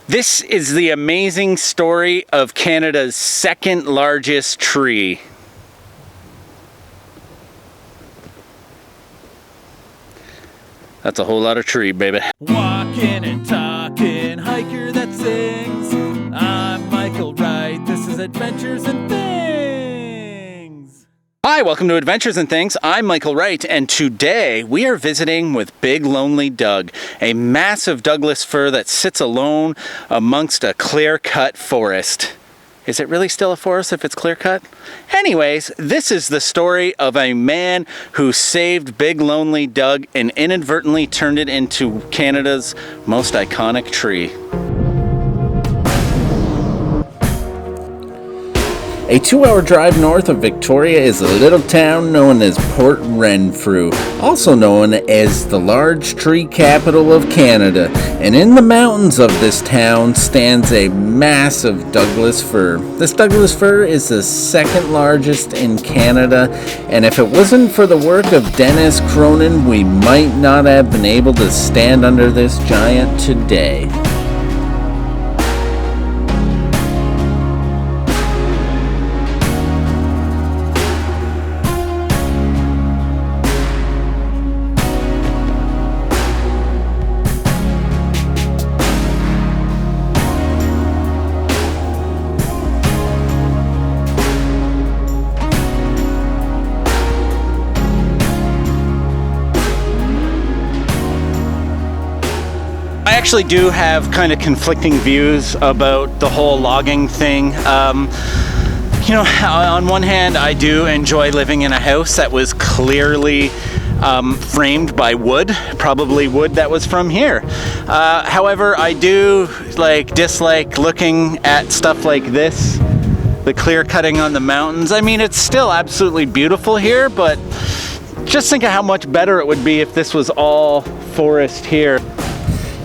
This is the amazing story of Canada's second largest tree. That's a whole lot of tree, baby. Walking and talking, hiker that sings. I'm Michael Wright. This is Adventures and Things. Hi, welcome to Adventures and Things. I'm Michael Wright, and today we are visiting with Big Lonely Doug, a massive Douglas fir that sits alone amongst a clear-cut forest. Is it really still a forest if it's clear-cut? Anyways, this is the story of a man who saved Big Lonely Doug and inadvertently turned it into Canada's most iconic tree. A 2-hour drive north of Victoria is a little town known as Port Renfrew, also known as the large tree capital of Canada. And in the mountains of this town stands a massive Douglas fir. This Douglas fir is the second largest in Canada, and if it wasn't for the work of Dennis Cronin, we might not have been able to stand under this giant today. I actually do have kind of conflicting views about the whole logging thing. On one hand, I do enjoy living in a house that was clearly framed by wood, probably wood that was from here. However, I do dislike looking at stuff like this, the clear cutting on the mountains. I mean, it's still absolutely beautiful here, but just think of how much better it would be if this was all forest here.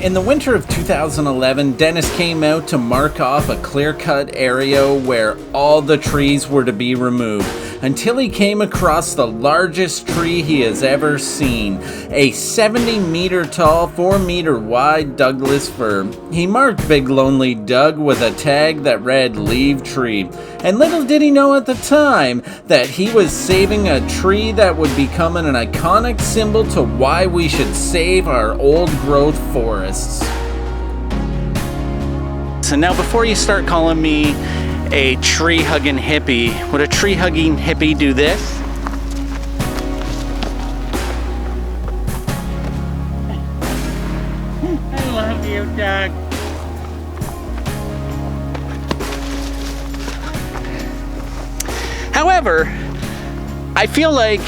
In the winter of 2011, Dennis came out to mark off a clear-cut area where all the trees were to be removed, until he came across the largest tree he has ever seen, a 70-meter tall, 4-meter wide Douglas fir. He marked Big Lonely Doug with a tag that read "Leave Tree," and little did he know at the time that he was saving a tree that would become an iconic symbol to why we should save our old-growth forests. So now, before you start calling me a tree-hugging hippie, would a tree-hugging hippie do this? I love you, Doug. However, I feel like,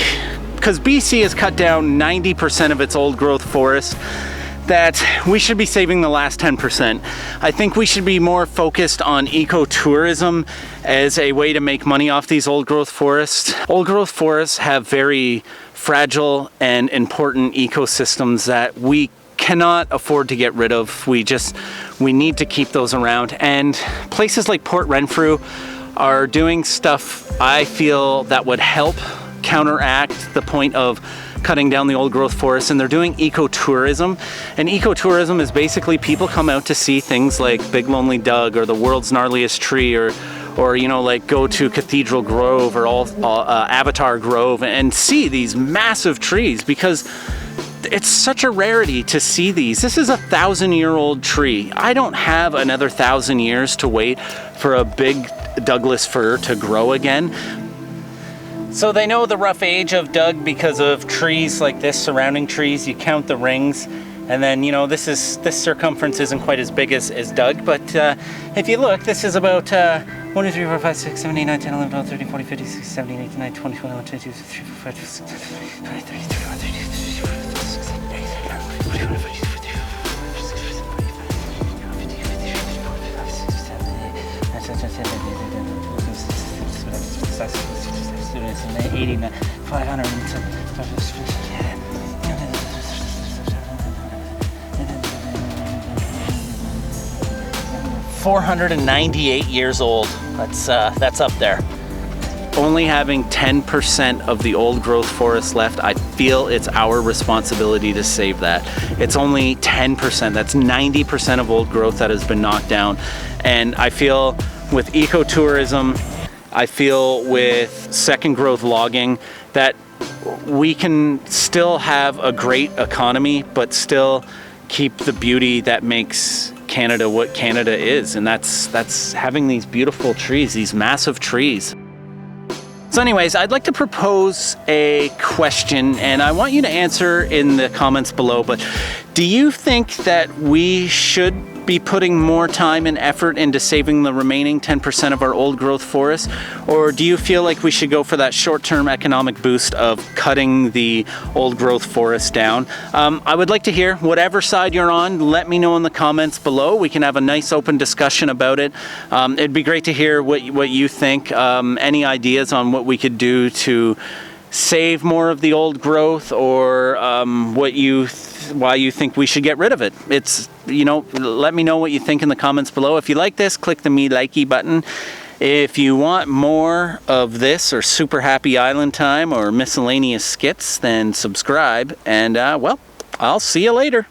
because BC has cut down 90% of its old-growth forest, that we should be saving the last 10%. I think we should be more focused on ecotourism as a way to make money off these old-growth forests. Old-growth forests have very fragile and important ecosystems that we cannot afford to get rid of. We need to keep those around. And places like Port Renfrew are doing stuff I feel that would help counteract the point of cutting down the old growth forests, and they're doing ecotourism. And ecotourism is basically people come out to see things like Big Lonely Doug or the world's gnarliest tree, or go to Cathedral Grove or Avatar Grove and see these massive trees, because it's such a rarity to see these. This is a 1,000-year-old tree. I don't have another 1,000 years to wait for a big Douglas fir to grow again. So they know the rough age of Doug because of trees like this, surrounding trees. You count the rings, and then this circumference isn't quite as big as Doug, but if you look, this is about 1, 2, 3, 4, 5, 6, 7, 8, 9, 10, 11, 12, 13, 14, 15, 16, 17, 18, 19, 20, 21, 22, 23, 24, 25, 26, 27, 28, 29, 89, 500, 498 years old. That's up there. only having 10% of the old growth forest left, I feel it's our responsibility to save that. It's only 10%. That's 90% of old growth that has been knocked down. And I feel with ecotourism, I feel with second growth logging, that we can still have a great economy, but still keep the beauty that makes Canada what Canada is. And that's having these beautiful trees, these massive trees. So anyways, I'd like to propose a question, and I want you to answer in the comments below, but do you think that we should be putting more time and effort into saving the remaining 10% of our old growth forest? Or do you feel like we should go for that short-term economic boost of cutting the old growth forest down? I would like to hear whatever side you're on. Let me know in the comments below. We can have a nice open discussion about it. It'd be great to hear what you think. Any ideas on what we could do to save more of the old growth, or why you think we should get rid of it. It's, let me know what you think in the comments below. If you like this, click the me likey button. If you want more of this, or super happy island time, or miscellaneous skits, then subscribe, and well, I'll see you later.